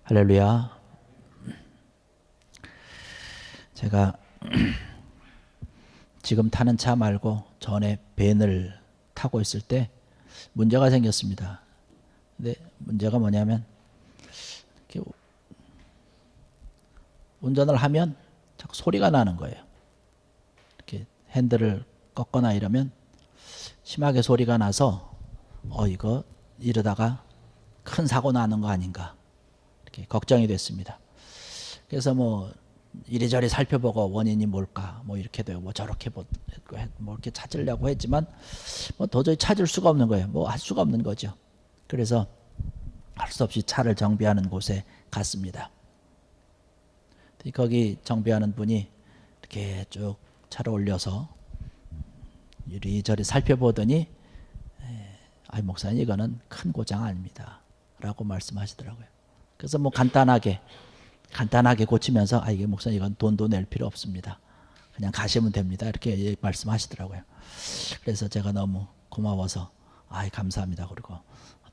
할렐루야. 제가 지금 타는 차 말고 전에 밴을 타고 있을 때 문제가 생겼습니다. 근데 문제가 뭐냐면 이렇게 운전을 하면 자꾸 소리가 나는 거예요. 이렇게 핸들을 꺾거나 이러면 심하게 소리가 나서 이거 이러다가 큰 사고 나는 거 아닌가 이렇게 걱정이 됐습니다. 그래서 뭐 이리저리 살펴보고 원인이 뭘까 뭐 이렇게 되고 뭐 저렇게 뭐 이렇게 찾으려고 했지만 뭐 도저히 찾을 수가 없는 거예요. 뭐 할 수가 없는 거죠. 그래서 할 수 없이 차를 정비하는 곳에 갔습니다. 거기 정비하는 분이 이렇게 쭉 차를 올려서 이리저리 살펴보더니 목사님 이거는 큰 고장 아닙니다 라고 말씀하시더라고요. 그래서 뭐 간단하게 고치면서 이게 목사님 이건 돈도 낼 필요 없습니다, 그냥 가시면 됩니다 이렇게 말씀하시더라고요. 그래서 제가 너무 고마워서 감사합니다 그러고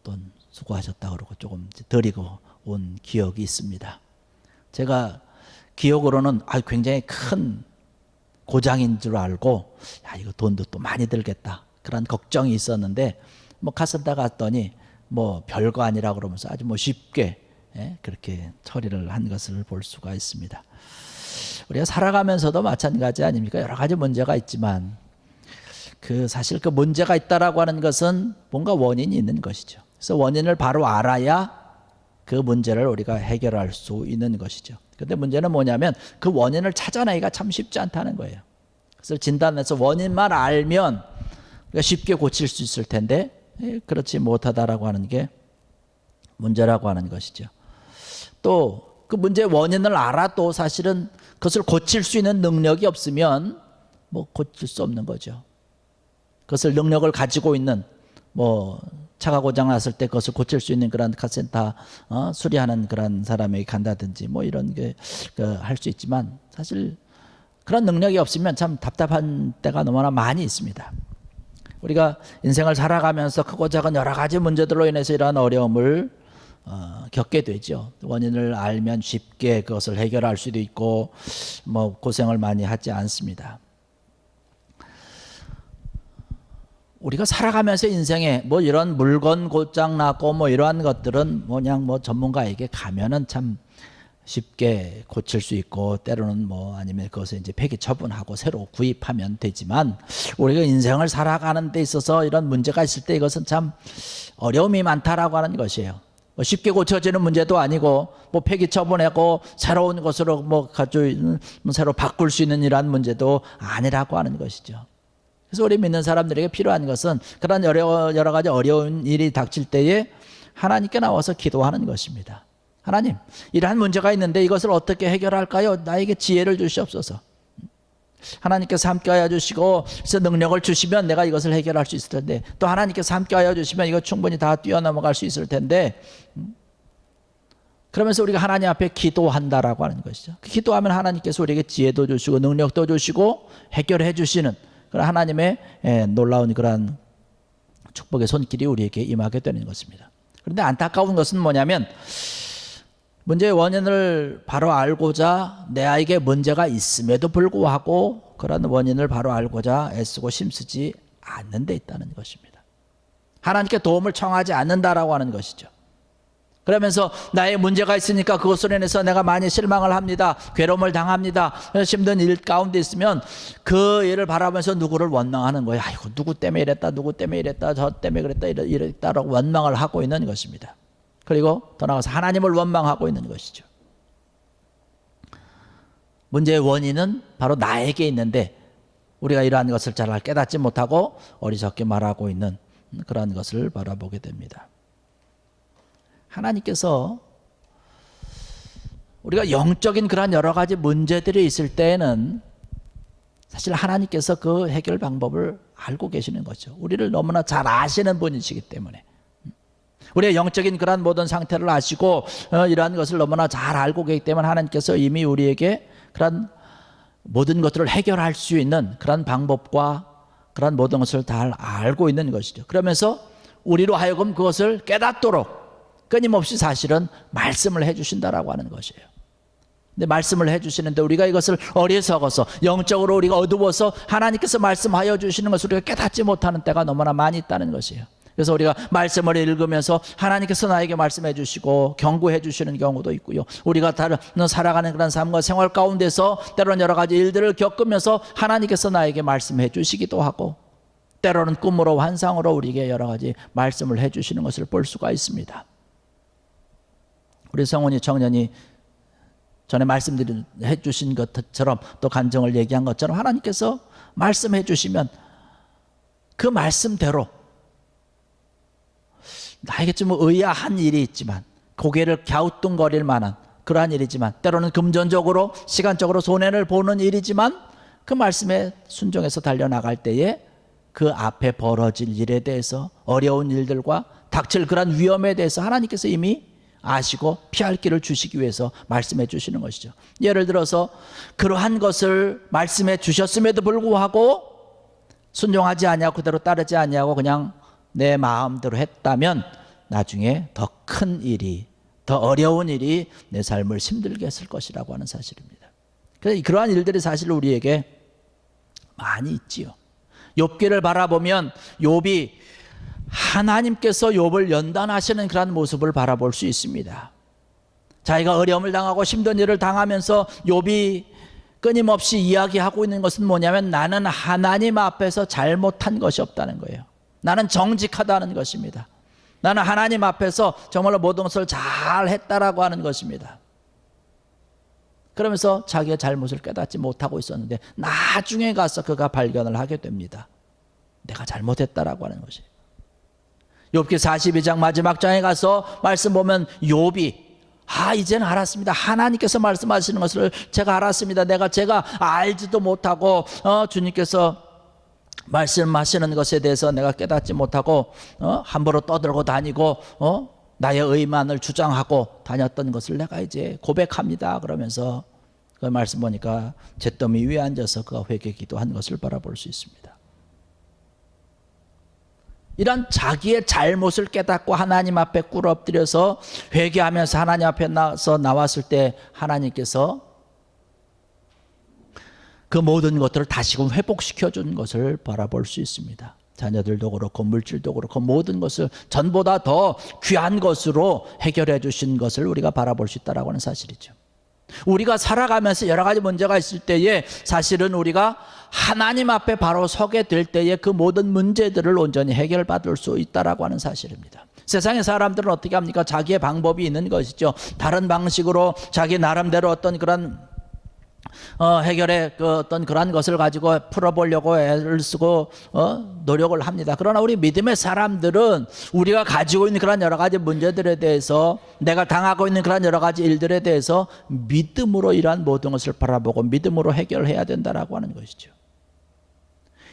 돈 수고하셨다 그러고 조금 드리고 온 기억이 있습니다. 제가 기억으로는 굉장히 큰 고장인 줄 알고 이거 돈도 또 많이 들겠다 그런 걱정이 있었는데 뭐 갔더니 뭐 별거 아니라 그러면서 아주 뭐 쉽게 그렇게 처리를 한 것을 볼 수가 있습니다. 우리가 살아가면서도 마찬가지 아닙니까? 여러 가지 문제가 있지만 사실 그 문제가 있다라고 하는 것은 뭔가 원인이 있는 것이죠. 그래서 원인을 바로 알아야 그 문제를 우리가 해결할 수 있는 것이죠. 그런데 문제는 뭐냐면 그 원인을 찾아내기가 참 쉽지 않다는 거예요. 그래서 진단해서 원인만 알면 우리가 쉽게 고칠 수 있을 텐데 그렇지 못하다라고 하는 게 문제라고 하는 것이죠. 또 그 문제의 원인을 알아도 사실은 그것을 고칠 수 있는 능력이 없으면 뭐 고칠 수 없는 거죠. 그것을 능력을 가지고 있는 뭐 차가 고장 났을 때 그것을 고칠 수 있는 그런 카센터 수리하는 그런 사람에게 간다든지 뭐 이런 게 할 수 있지만 사실 그런 능력이 없으면 참 답답한 때가 너무나 많이 있습니다. 우리가 인생을 살아가면서 크고 작은 여러 가지 문제들로 인해서 이러한 어려움을 겪게 되죠. 원인을 알면 쉽게 그것을 해결할 수도 있고 뭐 고생을 많이 하지 않습니다. 우리가 살아가면서 인생에 뭐 이런 물건 고장 나고 뭐 이러한 것들은 그냥 뭐 전문가에게 가면은 참 쉽게 고칠 수 있고 때로는 뭐 아니면 그것을 이제 폐기 처분하고 새로 구입하면 되지만 우리가 인생을 살아가는 데 있어서 이런 문제가 있을 때 이것은 참 어려움이 많다라고 하는 것이에요. 뭐 쉽게 고쳐지는 문제도 아니고 뭐 폐기 처분하고 새로운 것으로 뭐 새로 바꿀 수 있는 이러한 문제도 아니라고 하는 것이죠. 그래서 우리 믿는 사람들에게 필요한 것은 그런 여러 가지 어려운 일이 닥칠 때에 하나님께 나와서 기도하는 것입니다. 하나님, 이러한 문제가 있는데 이것을 어떻게 해결할까요? 나에게 지혜를 주시옵소서. 하나님께서 함께하여 주시고 그래서 능력을 주시면 내가 이것을 해결할 수 있을 텐데 또 하나님께서 함께하여 주시면 이거 충분히 다 뛰어넘어갈 수 있을 텐데 그러면서 우리가 하나님 앞에 기도한다라고 하는 것이죠. 기도하면 하나님께서 우리에게 지혜도 주시고 능력도 주시고 해결해 주시는 그런 하나님의 놀라운 그런 축복의 손길이 우리에게 임하게 되는 것입니다. 그런데 안타까운 것은 뭐냐면 문제의 원인을 바로 알고자 내에게 문제가 있음에도 불구하고 그런 원인을 바로 알고자 애쓰고 힘쓰지 않는 데 있다는 것입니다. 하나님께 도움을 청하지 않는다라고 하는 것이죠. 그러면서 나의 문제가 있으니까 그것으로 인해서 내가 많이 실망을 합니다. 괴로움을 당합니다. 힘든 일 가운데 있으면 그 일을 바라보면서 누구를 원망하는 거예요. 아이고 누구 때문에 이랬다 저 때문에 그랬다 이랬다라고 원망을 하고 있는 것입니다. 그리고 더 나아가서 하나님을 원망하고 있는 것이죠. 문제의 원인은 바로 나에게 있는데 우리가 이러한 것을 잘 깨닫지 못하고 어리석게 말하고 있는 그런 것을 바라보게 됩니다. 하나님께서 우리가 영적인 그런 여러 가지 문제들이 있을 때에는 사실 하나님께서 그 해결 방법을 알고 계시는 거죠. 우리를 너무나 잘 아시는 분이시기 때문에 우리의 영적인 그런 모든 상태를 아시고 이러한 것을 너무나 잘 알고 계시기 때문에 하나님께서 이미 우리에게 그런 모든 것들을 해결할 수 있는 그런 방법과 그런 모든 것을 다 알고 있는 것이죠. 그러면서 우리로 하여금 그것을 깨닫도록 끊임없이 사실은 말씀을 해주신다라고 하는 것이에요. 근데 말씀을 해주시는데 우리가 이것을 어리석어서 영적으로 우리가 어두워서 하나님께서 말씀하여 주시는 것을 우리가 깨닫지 못하는 때가 너무나 많이 있다는 것이에요. 그래서 우리가 말씀을 읽으면서 하나님께서 나에게 말씀해 주시고 경고해 주시는 경우도 있고요. 우리가 살아가는 그런 삶과 생활 가운데서 때로는 여러 가지 일들을 겪으면서 하나님께서 나에게 말씀해 주시기도 하고, 때로는 꿈으로 환상으로 우리에게 여러 가지 말씀을 해 주시는 것을 볼 수가 있습니다. 우리 성훈이 청년이 전에 말씀해 주신 것처럼 또 간증을 얘기한 것처럼 하나님께서 말씀해 주시면 그 말씀대로 나에게 좀 의아한 일이 있지만, 고개를 갸우뚱거릴 만한 그러한 일이지만, 때로는 금전적으로 시간적으로 손해를 보는 일이지만 그 말씀에 순종해서 달려나갈 때에 그 앞에 벌어질 일에 대해서, 어려운 일들과 닥칠 그런 위험에 대해서 하나님께서 이미 아시고 피할 길을 주시기 위해서 말씀해 주시는 것이죠. 예를 들어서 그러한 것을 말씀해 주셨음에도 불구하고 순종하지 아니하고 그대로 따르지 아니하고 그냥 내 마음대로 했다면 나중에 더 큰 일이, 더 어려운 일이 내 삶을 힘들게 했을 것이라고 하는 사실입니다. 그래서 그러한 일들이 사실 우리에게 많이 있지요. 욥기를 바라보면 욥이 하나님께서 욥을 연단하시는 그런 모습을 바라볼 수 있습니다. 자기가 어려움을 당하고 힘든 일을 당하면서 욥이 끊임없이 이야기하고 있는 것은 뭐냐면, 나는 하나님 앞에서 잘못한 것이 없다는 거예요. 나는 정직하다는 것입니다. 나는 하나님 앞에서 정말로 모든 것을 잘 했다라고 하는 것입니다. 그러면서 자기의 잘못을 깨닫지 못하고 있었는데 나중에 가서 그가 발견을 하게 됩니다. 내가 잘못했다라고 하는 것이. 욥기 42장 마지막 장에 가서 말씀 보면 욥이 이제는 알았습니다. 하나님께서 말씀하시는 것을 제가 알았습니다. 제가 알지도 못하고 주님께서 말씀하시는 것에 대해서 내가 깨닫지 못하고 함부로 떠들고 다니고 나의 의만을 주장하고 다녔던 것을 내가 이제 고백합니다. 그러면서 그 말씀 보니까 잿더미 위에 앉아서 그가 회개 기도한 것을 바라볼 수 있습니다. 이런 자기의 잘못을 깨닫고 하나님 앞에 꿇어 엎드려서 회개하면서 하나님 앞에 나왔을 때 하나님께서 그 모든 것들을 다시금 회복시켜 준 것을 바라볼 수 있습니다. 자녀들도 그렇고 물질도 그렇고 모든 것을 전보다 더 귀한 것으로 해결해 주신 것을 우리가 바라볼 수 있다는 하는 사실이죠. 우리가 살아가면서 여러 가지 문제가 있을 때에 사실은 우리가 하나님 앞에 바로 서게 될 때에 그 모든 문제들을 온전히 해결받을 수 있다라고 하는 사실입니다. 세상의 사람들은 어떻게 합니까? 자기의 방법이 있는 것이죠. 다른 방식으로 자기 나름대로 어떤 그런 해결의 어떤 그런 것을 가지고 풀어보려고 애를 쓰고 노력을 합니다. 그러나 우리 믿음의 사람들은 우리가 가지고 있는 그런 여러 가지 문제들에 대해서, 내가 당하고 있는 그런 여러 가지 일들에 대해서 믿음으로 이러한 모든 것을 바라보고 믿음으로 해결해야 된다라고 하는 것이죠.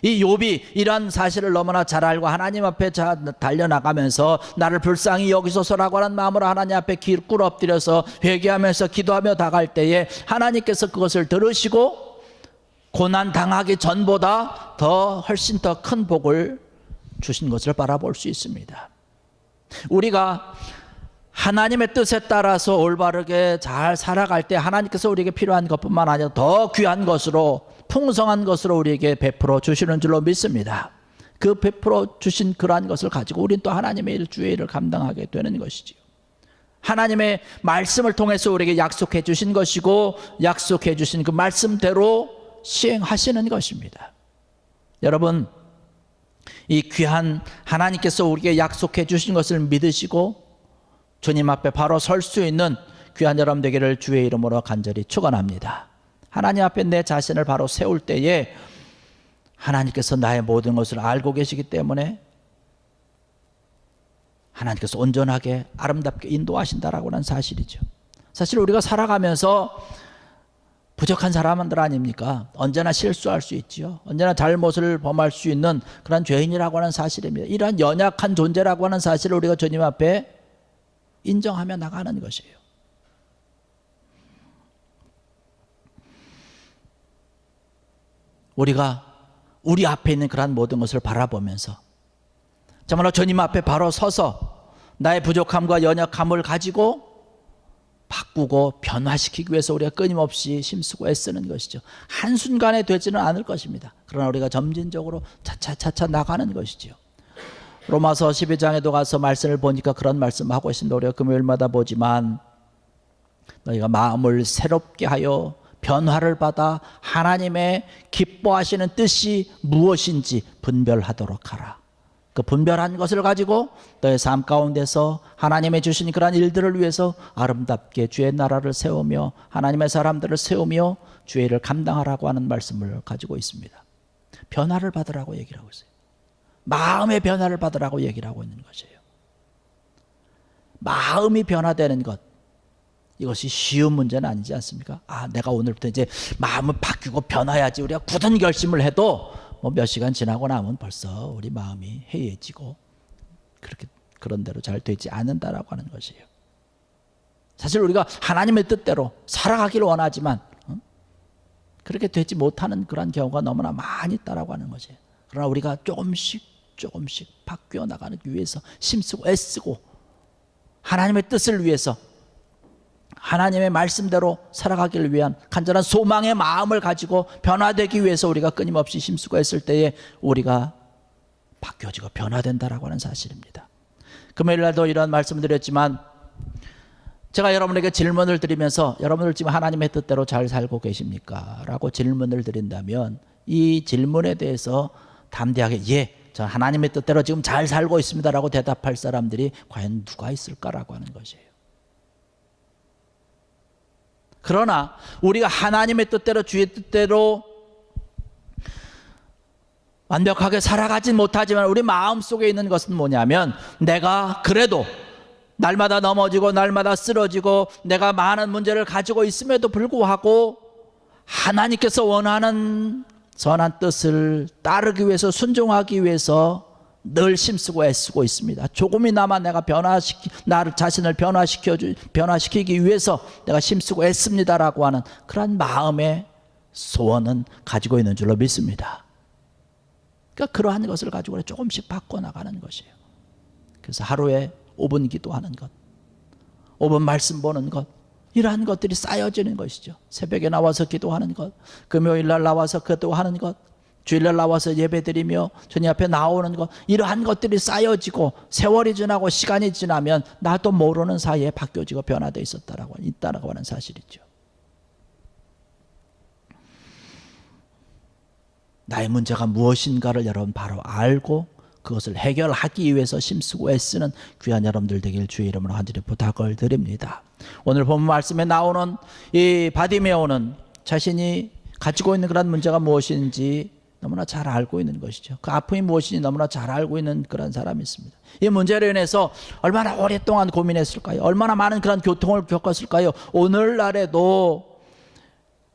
이 욥이 이러한 사실을 너무나 잘 알고 하나님 앞에 달려나가면서 나를 불쌍히 여기소서라고 하는 마음으로 하나님 앞에 꿇어 엎드려서 회개하면서 기도하며 나갈 때에 하나님께서 그것을 들으시고 고난 당하기 전보다 훨씬 더 큰 복을 주신 것을 바라볼 수 있습니다. 우리가 하나님의 뜻에 따라서 올바르게 잘 살아갈 때 하나님께서 우리에게 필요한 것뿐만 아니라 더 귀한 것으로, 풍성한 것으로 우리에게 베풀어 주시는 줄로 믿습니다. 그 베풀어 주신 그러한 것을 가지고 우리는 또 하나님의 일, 주의 일을 감당하게 되는 것이지요. 하나님의 말씀을 통해서 우리에게 약속해 주신 것이고 약속해 주신 그 말씀대로 시행하시는 것입니다. 여러분, 이 귀한 하나님께서 우리에게 약속해 주신 것을 믿으시고 주님 앞에 바로 설 수 있는 귀한 여러분 되기를 주의 이름으로 간절히 축원합니다. 하나님 앞에 내 자신을 바로 세울 때에 하나님께서 나의 모든 것을 알고 계시기 때문에 하나님께서 온전하게 아름답게 인도하신다라고 하는 사실이죠. 사실 우리가 살아가면서 부족한 사람들 아닙니까? 언제나 실수할 수 있지요. 언제나 잘못을 범할 수 있는 그런 죄인이라고 하는 사실입니다. 이러한 연약한 존재라고 하는 사실을 우리가 주님 앞에 인정하며 나가는 것이에요. 우리가 우리 앞에 있는 그러한 모든 것을 바라보면서 정말로 주님 앞에 바로 서서 나의 부족함과 연약함을 가지고 바꾸고 변화시키기 위해서 우리가 끊임없이 힘쓰고 애쓰는 것이죠. 한순간에 되지는 않을 것입니다. 그러나 우리가 점진적으로 차차차차 나가는 것이죠. 로마서 12장에도 가서 말씀을 보니까 그런 말씀하고 있습니다. 우리가 금요일마다 보지만 너희가 마음을 새롭게 하여 변화를 받아 하나님의 기뻐하시는 뜻이 무엇인지 분별하도록 하라. 그 분별한 것을 가지고 너의 삶 가운데서 하나님의 주신 그러한 일들을 위해서 아름답게 주의 나라를 세우며 하나님의 사람들을 세우며 주의 일을 감당하라고 하는 말씀을 가지고 있습니다. 변화를 받으라고 얘기를 하고 있어요. 마음의 변화를 받으라고 얘기를 하고 있는 것이에요. 마음이 변화되는 것, 이것이 쉬운 문제는 아니지 않습니까? 내가 오늘부터 이제 마음을 바뀌고 변화해야지. 우리가 굳은 결심을 해도 몇 시간 지나고 나면 벌써 우리 마음이 해이해지고 그런 대로 잘 되지 않는다라고 하는 것이에요. 사실 우리가 하나님의 뜻대로 살아가기를 원하지만 그렇게 되지 못하는 그런 경우가 너무나 많이 있다라고 하는 것이에요. 그러나 우리가 조금씩 바뀌어 나가기 위해서 힘쓰고 애쓰고 하나님의 뜻을 위해서 하나님의 말씀대로 살아가기를 위한 간절한 소망의 마음을 가지고 변화되기 위해서 우리가 끊임없이 힘쓰고 했을 때에 우리가 바뀌어지고 변화된다라고 하는 사실입니다. 금요일 날도 이런 말씀을 드렸지만 제가 여러분에게 질문을 드리면서 여러분들 지금 하나님의 뜻대로 잘 살고 계십니까? 라고 질문을 드린다면 이 질문에 대해서 담대하게 저 하나님의 뜻대로 지금 잘 살고 있습니다 라고 대답할 사람들이 과연 누가 있을까라고 하는 것이에요. 그러나 우리가 하나님의 뜻대로 주의 뜻대로 완벽하게 살아가진 못하지만 우리 마음속에 있는 것은 뭐냐면 내가 그래도 날마다 넘어지고 날마다 쓰러지고 내가 많은 문제를 가지고 있음에도 불구하고 하나님께서 원하는 선한 뜻을 따르기 위해서 순종하기 위해서 늘 힘쓰고 애쓰고 있습니다. 조금이나마 내가 나를 자신을 변화시키기 위해서 내가 힘쓰고 애씁니다라고 하는 그런 마음의 소원은 가지고 있는 줄로 믿습니다. 그러니까 그러한 것을 가지고 조금씩 바꿔나가는 것이에요. 그래서 하루에 5분 기도하는 것, 5분 말씀 보는 것, 이러한 것들이 쌓여지는 것이죠. 새벽에 나와서 기도하는 것, 금요일 날 나와서 기도하는 것, 주일날 나와서 예배드리며 주님 앞에 나오는 것, 이러한 것들이 쌓여지고 세월이 지나고 시간이 지나면 나도 모르는 사이에 바뀌어지고 변화되어 있다라고 하는 사실이죠. 나의 문제가 무엇인가를 여러분 바로 알고 그것을 해결하기 위해서 힘쓰고 애쓰는 귀한 여러분들 되길 주의 이름으로 간절히 부탁을 드립니다. 오늘 본문 말씀에 나오는 이 바디메오는 자신이 가지고 있는 그런 문제가 무엇인지 너무나 잘 알고 있는 것이죠. 그 아픔이 무엇인지 너무나 잘 알고 있는 그런 사람이 있습니다. 이 문제로 인해서 얼마나 오랫동안 고민했을까요? 얼마나 많은 그런 고통을 겪었을까요? 오늘날에도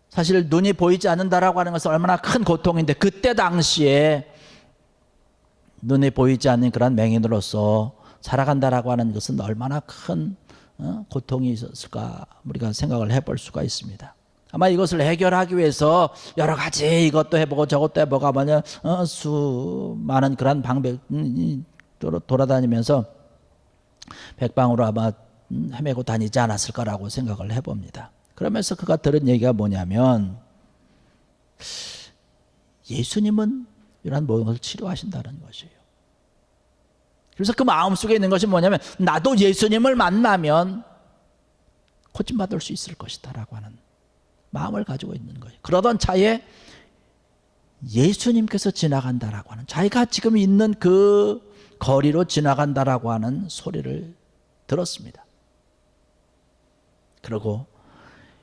사실 눈이 보이지 않는다라고 하는 것은 얼마나 큰 고통인데 그때 당시에 눈에 보이지 않는 그런 맹인으로서 살아간다라고 하는 것은 얼마나 큰 고통이 있었을까 우리가 생각을 해볼 수가 있습니다. 아마 이것을 해결하기 위해서 여러 가지 이것도 해보고 저것도 해보고 하면 수많은 그런 방법이 돌아다니면서 백방으로 아마 헤매고 다니지 않았을까라고 생각을 해봅니다. 그러면서 그가 들은 얘기가 뭐냐면 예수님은 이런 모든 것을 치료하신다는 것이에요. 그래서 그 마음속에 있는 것이 뭐냐면 나도 예수님을 만나면 고침받을 수 있을 것이다 라고 하는 마음을 가지고 있는 거예요. 그러던 차에 예수님께서 지나간다라고 하는, 자기가 지금 있는 그 거리로 지나간다라고 하는 소리를 들었습니다. 그리고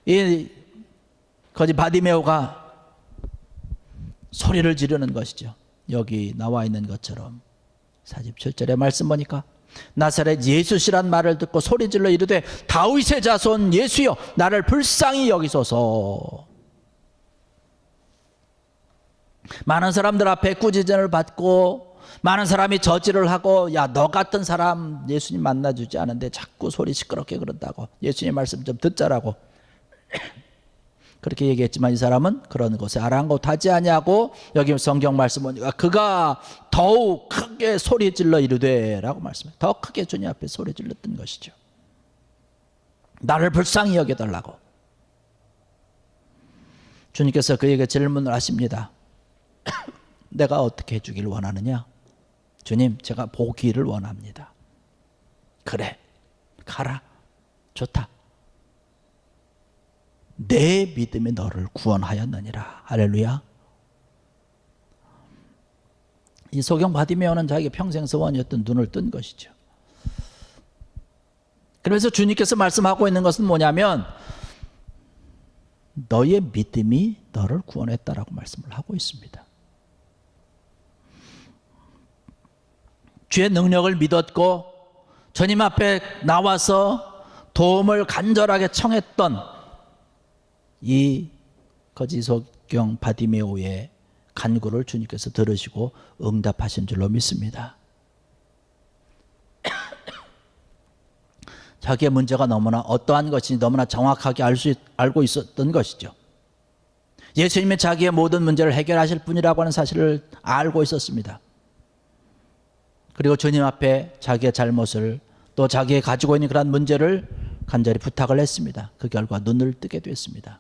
이 거지 바디메오가 소리를 지르는 것이죠. 여기 나와 있는 것처럼 47절의 말씀 보니까 나사렛 예수시란 말을 듣고 소리질러 이르되 다윗의 자손 예수여 나를 불쌍히 여기소서. 많은 사람들 앞에 꾸짖음을 받고 많은 사람이 저지를 하고 야 너 같은 사람 예수님 만나주지 않은데 자꾸 소리 시끄럽게 그런다고 예수님 말씀 좀 듣자라고 그렇게 얘기했지만 이 사람은 그런 것에 아랑곳하지 아니하고 여기 성경 말씀 보니까 그가 더욱 크게 소리 질러 이르되 라고 말씀해요. 더 크게 주님 앞에 소리 질렀던 것이죠. 나를 불쌍히 여겨달라고. 주님께서 그에게 질문을 하십니다. 내가 어떻게 해주길 원하느냐? 주님, 제가 보기를 원합니다. 그래, 가라. 좋다. 내 믿음이 너를 구원하였느니라. 할렐루야. 이 소경 바디메오는 자기가 평생 소원이었던 눈을 뜬 것이죠. 그래서 주님께서 말씀하고 있는 것은 뭐냐면 너의 믿음이 너를 구원했다라고 말씀을 하고 있습니다. 주의 능력을 믿었고 주님 앞에 나와서 도움을 간절하게 청했던 이 거지 소경 바디메오의 간구를 주님께서 들으시고 응답하신 줄로 믿습니다. 자기의 문제가 너무나 어떠한 것인지 너무나 정확하게 알고 있었던 것이죠. 예수님이 자기의 모든 문제를 해결하실 분이라고 하는 사실을 알고 있었습니다. 그리고 주님 앞에 자기의 잘못을 또 자기가 가지고 있는 그런 문제를 간절히 부탁을 했습니다. 그 결과 눈을 뜨게 됐습니다.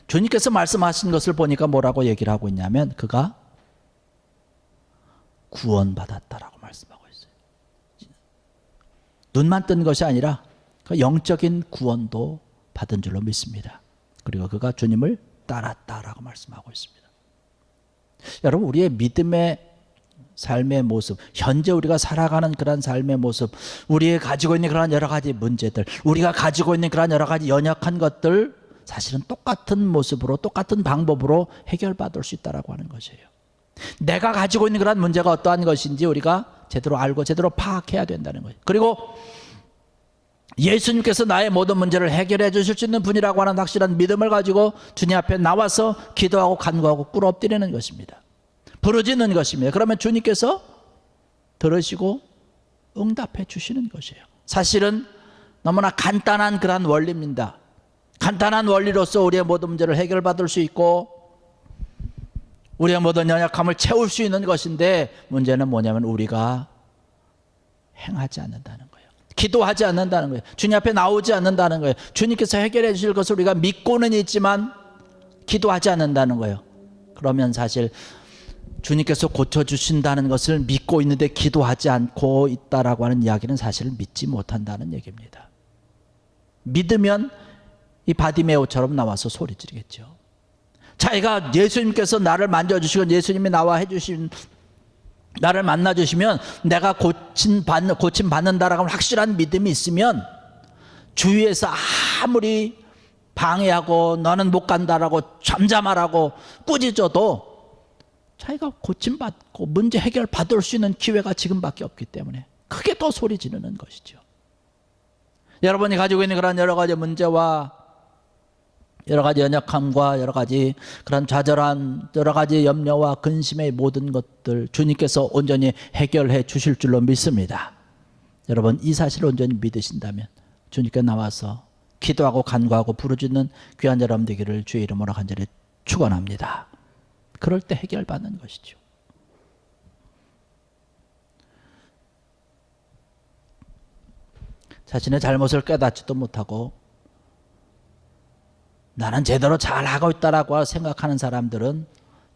주님께서 말씀하신 것을 보니까 뭐라고 얘기를 하고 있냐면 그가 구원받았다라고 말씀하고 있어요. 눈만 뜬 것이 아니라 그 영적인 구원도 받은 줄로 믿습니다. 그리고 그가 주님을 따랐다라고 말씀하고 있습니다. 여러분, 우리의 믿음의 삶의 모습, 현재 우리가 살아가는 그런 삶의 모습, 우리가 가지고 있는 그런 여러 가지 문제들, 우리가 가지고 있는 그런 여러 가지 연약한 것들, 사실은 똑같은 모습으로 똑같은 방법으로 해결받을 수 있다라고 하는 것이에요. 내가 가지고 있는 그런 문제가 어떠한 것인지 우리가 제대로 알고 제대로 파악해야 된다는 거예요. 그리고 예수님께서 나의 모든 문제를 해결해 주실 수 있는 분이라고 하는 확실한 믿음을 가지고 주님 앞에 나와서 기도하고 간구하고 꿇어 엎드리는 것입니다. 부르짖는 것입니다. 그러면 주님께서 들으시고 응답해 주시는 것이에요. 사실은 너무나 간단한 그런 원리입니다. 간단한 원리로서 우리의 모든 문제를 해결받을 수 있고 우리의 모든 연약함을 채울 수 있는 것인데 문제는 뭐냐면 우리가 행하지 않는다는 거예요. 기도하지 않는다는 거예요. 주님 앞에 나오지 않는다는 거예요. 주님께서 해결해 주실 것을 우리가 믿고는 있지만 기도하지 않는다는 거예요. 그러면 사실 주님께서 고쳐주신다는 것을 믿고 있는데 기도하지 않고 있다라고 하는 이야기는 사실 믿지 못한다는 얘기입니다. 믿으면 이 바디메오처럼 나와서 소리 지르겠죠. 자기가 예수님께서 나를 만져주시고 예수님이 나와 해주신 나를 만나주시면 내가 고침받는다라고 하는 확실한 믿음이 있으면 주위에서 아무리 방해하고 너는 못 간다라고 잠잠하라고 꾸짖어도 자기가 고침받고 문제 해결 받을 수 있는 기회가 지금밖에 없기 때문에 크게 또 소리 지르는 것이죠. 여러분이 가지고 있는 그런 여러 가지 문제와 여러 가지 연약함과 여러 가지 그런 좌절한 여러 가지 염려와 근심의 모든 것들 주님께서 온전히 해결해 주실 줄로 믿습니다. 여러분, 이 사실을 온전히 믿으신다면 주님께 나와서 기도하고 간구하고 부르짖는 귀한 여러분 되기를 주의 이름으로 간절히 축원합니다. 그럴 때 해결받는 것이죠. 자신의 잘못을 깨닫지도 못하고 나는 제대로 잘하고 있다라고 생각하는 사람들은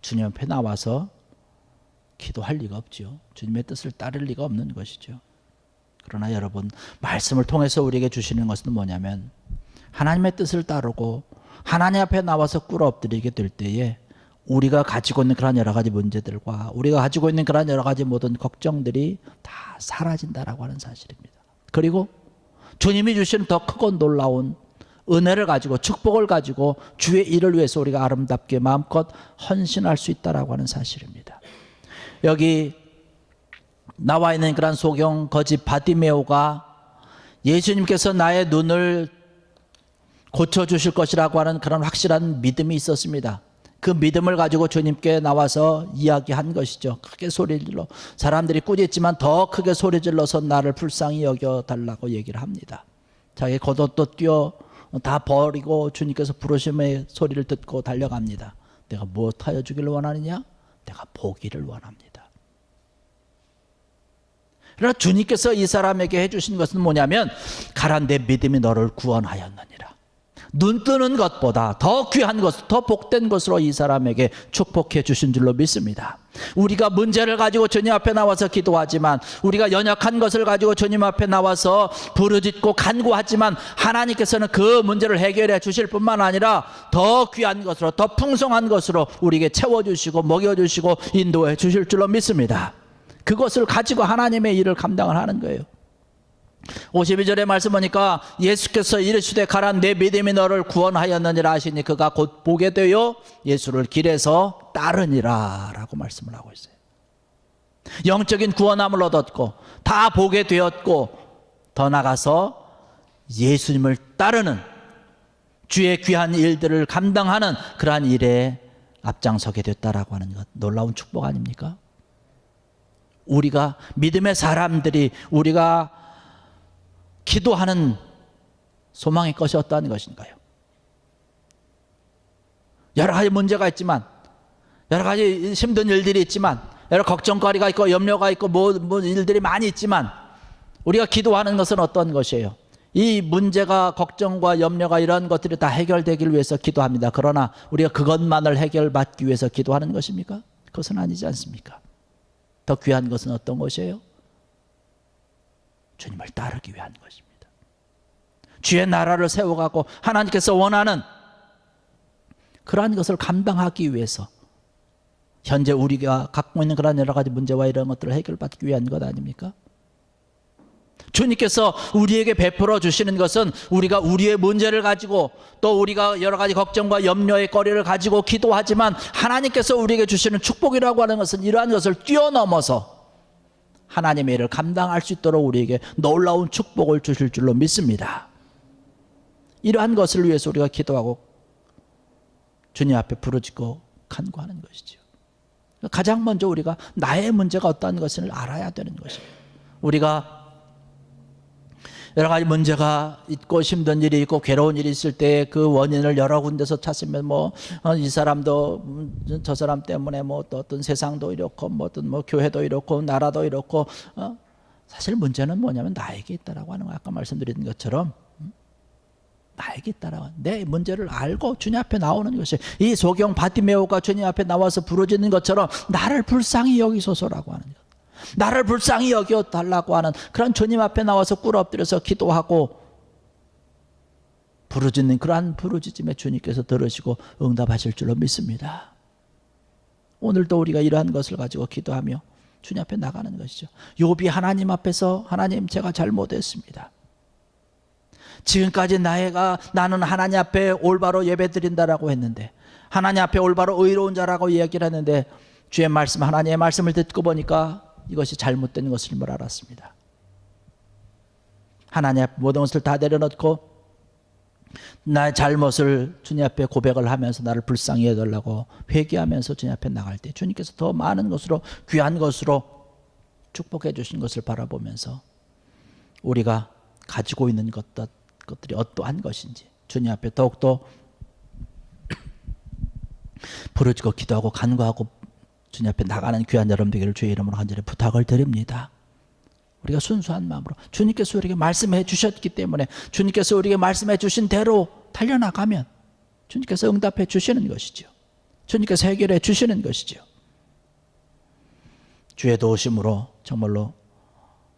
주님 앞에 나와서 기도할 리가 없죠. 주님의 뜻을 따를 리가 없는 것이죠. 그러나 여러분, 말씀을 통해서 우리에게 주시는 것은 뭐냐면 하나님의 뜻을 따르고 하나님 앞에 나와서 꿇어 엎드리게 될 때에 우리가 가지고 있는 그런 여러 가지 문제들과 우리가 가지고 있는 그런 여러 가지 모든 걱정들이 다 사라진다라고 하는 사실입니다. 그리고 주님이 주시는 더 크고 놀라운 은혜를 가지고 축복을 가지고 주의 일을 위해서 우리가 아름답게 마음껏 헌신할 수 있다라고 하는 사실입니다. 여기 나와 있는 그런 소경 거지 바디메오가 예수님께서 나의 눈을 고쳐주실 것이라고 하는 그런 확실한 믿음이 있었습니다. 그 믿음을 가지고 주님께 나와서 이야기한 것이죠. 크게 소리질러 사람들이 꾸짖지만 더 크게 소리질러서 나를 불쌍히 여겨달라고 얘기를 합니다. 자기 겉옷도 뛰어 다 버리고 주님께서 부르심의 소리를 듣고 달려갑니다. 내가 무엇하여 주기를 원하느냐? 내가 보기를 원합니다. 그러나 주님께서 이 사람에게 해주신 것은 뭐냐면, 가라, 내 믿음이 너를 구원하였느니라. 눈 뜨는 것보다 더 귀한 것, 더 복된 것으로 이 사람에게 축복해 주신 줄로 믿습니다. 우리가 문제를 가지고 주님 앞에 나와서 기도하지만, 우리가 연약한 것을 가지고 주님 앞에 나와서 부르짖고 간구하지만, 하나님께서는 그 문제를 해결해 주실 뿐만 아니라 더 귀한 것으로, 더 풍성한 것으로 우리에게 채워주시고 먹여주시고 인도해 주실 줄로 믿습니다. 그것을 가지고 하나님의 일을 감당을 하는 거예요. 52절의 말씀 보니까 예수께서 이르시되 가라, 내 믿음이 너를 구원하였느니라 하시니 그가 곧 보게 되어 예수를 길에서 따르니라 라고 말씀을 하고 있어요. 영적인 구원함을 얻었고 다 보게 되었고, 더 나가서 예수님을 따르는, 주의 귀한 일들을 감당하는 그러한 일에 앞장서게 됐다라고 하는 것, 놀라운 축복 아닙니까? 우리가 믿음의 사람들이 우리가 기도하는 소망의 것이 어떠한 것인가요? 여러 가지 문제가 있지만, 여러 가지 힘든 일들이 있지만, 여러 걱정거리가 있고 염려가 있고 뭐 일들이 많이 있지만, 우리가 기도하는 것은 어떤 것이에요? 이 문제가, 걱정과 염려가, 이런 것들이 다 해결되기를 위해서 기도합니다. 그러나 우리가 그것만을 해결받기 위해서 기도하는 것입니까? 그것은 아니지 않습니까? 더 귀한 것은 어떤 것이에요? 주님을 따르기 위한 것입니다. 주의 나라를 세워가고 하나님께서 원하는 그러한 것을 감당하기 위해서, 현재 우리가 갖고 있는 그런 여러 가지 문제와 이런 것들을 해결받기 위한 것 아닙니까? 주님께서 우리에게 베풀어 주시는 것은, 우리가 우리의 문제를 가지고 또 우리가 여러 가지 걱정과 염려의 거리를 가지고 기도하지만, 하나님께서 우리에게 주시는 축복이라고 하는 것은 이러한 것을 뛰어넘어서 하나님의 일을 감당할 수 있도록 우리에게 놀라운 축복을 주실 줄로 믿습니다. 이러한 것을 위해서 우리가 기도하고 주님 앞에 부르짖고 간구하는 것이죠. 가장 먼저 우리가 나의 문제가 어떠한 것을 알아야 되는 것입니다. 우리가 여러 가지 문제가 있고 힘든 일이 있고 괴로운 일이 있을 때 그 원인을 여러 군데서 찾으면, 이 사람도 저 사람 때문에 또 어떤 세상도 이렇고 어떤 교회도 이렇고 나라도 이렇고, 사실 문제는 뭐냐면 나에게 있다라고 하는 거, 아까 말씀드린 것처럼 나에게 있다라고, 내 문제를 알고 주님 앞에 나오는 것이, 이 소경 바티메오가 주님 앞에 나와서 부르짖는 것처럼 나를 불쌍히 여기소서라고 하는 것, 나를 불쌍히 여겨달라고 하는 그런 주님 앞에 나와서 꿇어 엎드려서 기도하고 부르짖는 그러한 부르짖음에 주님께서 들으시고 응답하실 줄로 믿습니다. 오늘도 우리가 이러한 것을 가지고 기도하며 주님 앞에 나가는 것이죠. 욥이 하나님 앞에서, 하나님, 제가 잘못했습니다. 지금까지 나는 하나님 앞에 올바로 예배드린다라고 했는데, 하나님 앞에 올바로 의로운 자라고 이야기를 했는데, 주의 말씀, 하나님의 말씀을 듣고 보니까 이것이 잘못된 것임을 알았습니다. 하나님 앞에 모든 것을 다 내려놓고 나의 잘못을 주님 앞에 고백을 하면서 나를 불쌍히 해달라고 회개하면서 주님 앞에 나갈 때, 주님께서 더 많은 것으로, 귀한 것으로 축복해 주신 것을 바라보면서 우리가 가지고 있는 것들이 어떠한 것인지 주님 앞에 더욱더 부르짖고 기도하고 간구하고 주님 앞에 나가는 귀한 여러분 되기를 주의 이름으로 간절히 부탁을 드립니다. 우리가 순수한 마음으로, 주님께서 우리에게 말씀해 주셨기 때문에, 주님께서 우리에게 말씀해 주신 대로 달려나가면 주님께서 응답해 주시는 것이죠. 주님께서 해결해 주시는 것이죠. 주의 도우심으로 정말로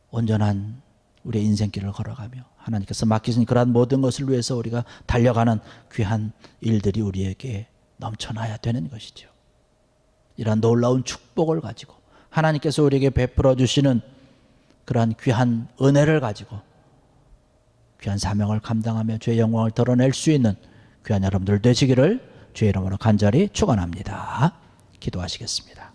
온전한 우리의 인생길을 걸어가며 하나님께서 맡기신 그러한 모든 것을 위해서 우리가 달려가는 귀한 일들이 우리에게 넘쳐나야 되는 것이죠. 이러한 놀라운 축복을 가지고 하나님께서 우리에게 베풀어 주시는 그러한 귀한 은혜를 가지고 귀한 사명을 감당하며 주의 영광을 드러낼 수 있는 귀한 여러분들 되시기를 주의 이름으로 간절히 축원합니다. 기도하시겠습니다.